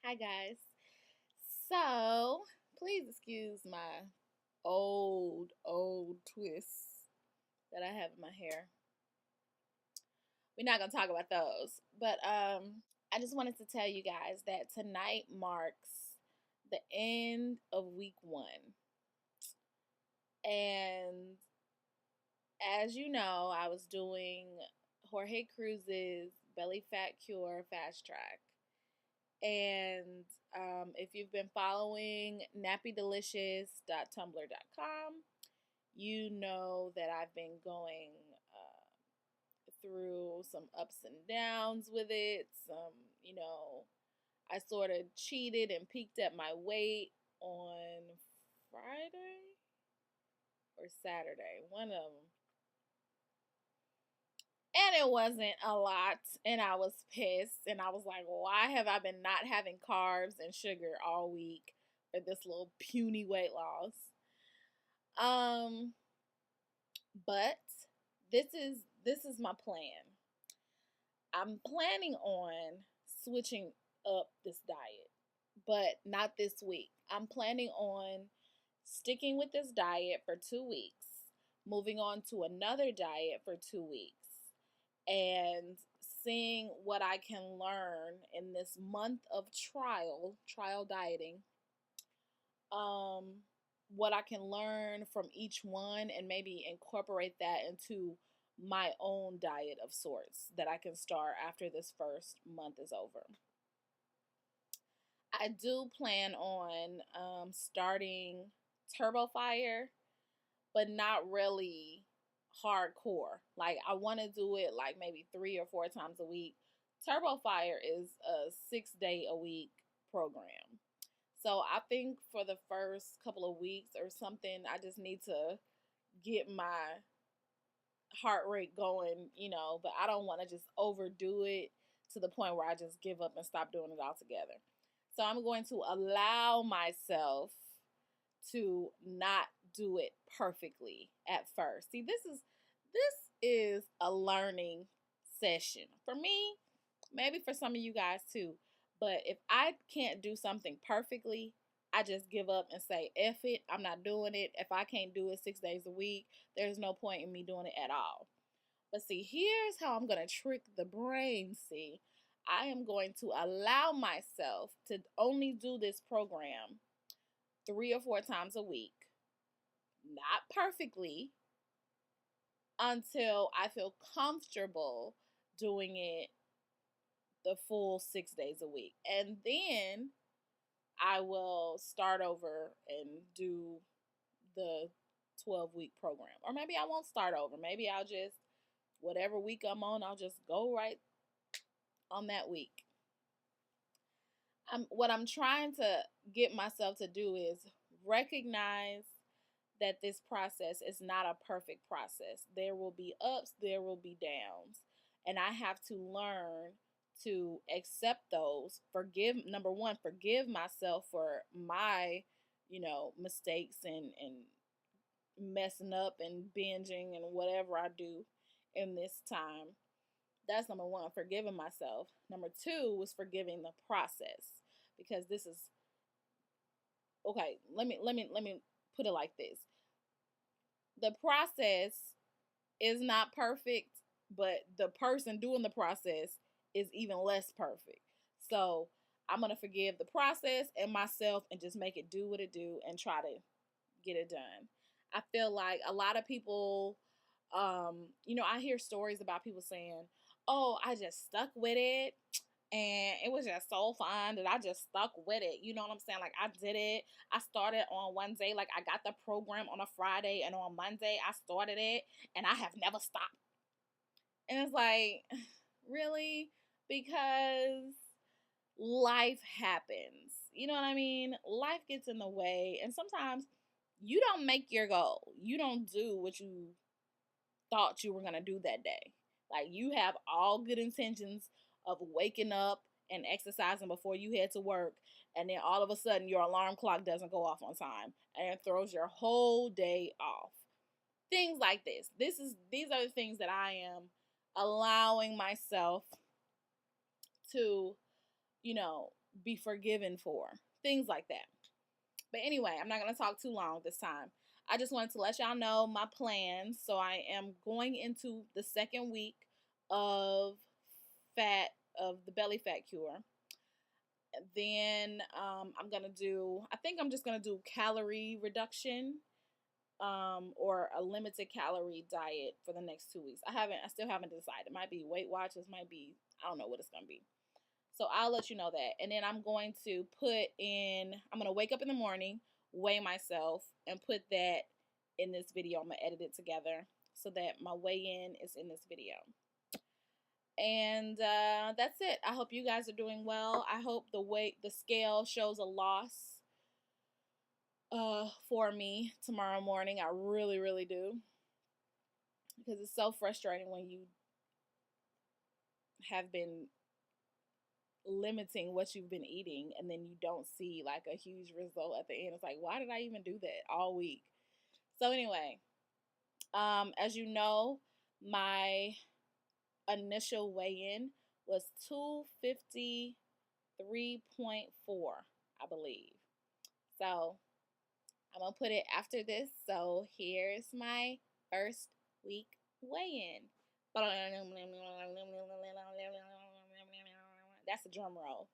Hi, guys. So, please excuse my old twists that I have in my hair. We're not going to talk about those. But I just wanted to tell you guys that tonight marks the end of week 1. And as you know, I was doing Jorge Cruise's Belly Fat Cure Fast Track. And if you've been following nappydelicious.tumblr.com, you know that I've been going through some ups and downs with it. I sort of cheated and peaked at my weight on Friday or Saturday, one of them. And it wasn't a lot, and I was pissed, and I was like, why have I been not having carbs and sugar all week for this little puny weight loss? Um, but this is my plan. I'm planning on switching up this diet, but not this week. I'm planning on sticking with this diet for 2 weeks, moving on to another diet for 2 weeks, and seeing what I can learn in this month of trial dieting. What I can learn from each one and maybe incorporate that into my own diet of sorts that I can start after this first month is over. I do plan on starting Turbo Fire, but not really hardcore. Like, I want to do it like maybe 3 or 4 times a week. Turbo Fire is a 6 day a week program. So I think for the first couple of weeks or something, I just need to get my heart rate going, but I don't want to just overdo it to the point where I just give up and stop doing it altogether. So I'm going to allow myself to not do it perfectly at first. See, this is a learning session for me, maybe for some of you guys too. But if I can't do something perfectly, I just give up and say, F it, I'm not doing it. If I can't do it 6 days a week, there's no point in me doing it at all. But see, here's how I'm going to trick the brain. See, I am going to allow myself to only do this program 3 or 4 times a week, not perfectly, until I feel comfortable doing it the full 6 days a week. And then I will start over and do the 12-week program. Or maybe I won't start over. Maybe I'll just, whatever week I'm on, I'll just go right on that week. What I'm trying to get myself to do is recognize that this process is not a perfect process. There will be ups, there will be downs. And I have to learn to accept those. Number one, forgive myself for my, mistakes and messing up and binging and whatever I do in this time. That's number one, forgiving myself. Number two was forgiving the process, because this is okay. Let me put it like this: the process is not perfect, but the person doing the process is even less perfect. So I'm gonna forgive the process and myself and just make it do what it do and try to get it done. I feel like a lot of people, I hear stories about people saying, "Oh, I just stuck with it." And it was just so fun that I just stuck with it. You know what I'm saying? Like, I did it. I started on Wednesday. Like, I got the program on a Friday, and on Monday I started it, and I have never stopped. And it's like, really? Because life happens. You know what I mean? Life gets in the way, and sometimes you don't make your goal. You don't do what you thought you were going to do that day. Like, you have all good intentions of waking up and exercising before you head to work, and then all of a sudden your alarm clock doesn't go off on time and it throws your whole day off. Things like this. These are the things that I am allowing myself to you know, be forgiven for. Things like that. But anyway, I'm not going to talk too long this time. I just wanted to let y'all know my plans. So I am going into the second week of fat of the belly fat cure. Then I'm gonna do. I think I'm just gonna do calorie reduction, or a limited calorie diet for the next 2 weeks. I still haven't decided. It might be Weight Watchers, might be, I don't know what it's gonna be. So I'll let you know that. And then I'm going to I'm gonna wake up in the morning, weigh myself, and put that in this video. I'm gonna edit it together so that my weigh-in is in this video. And that's it. I hope you guys are doing well. I hope the scale shows a loss for me tomorrow morning. I really, really do. Because it's so frustrating when you have been limiting what you've been eating and then you don't see like a huge result at the end. It's like, why did I even do that all week? So anyway, as you know, my initial weigh-in was 253.4, I believe. So I'm gonna put it after this. So here's my first week weigh-in. That's a drum roll.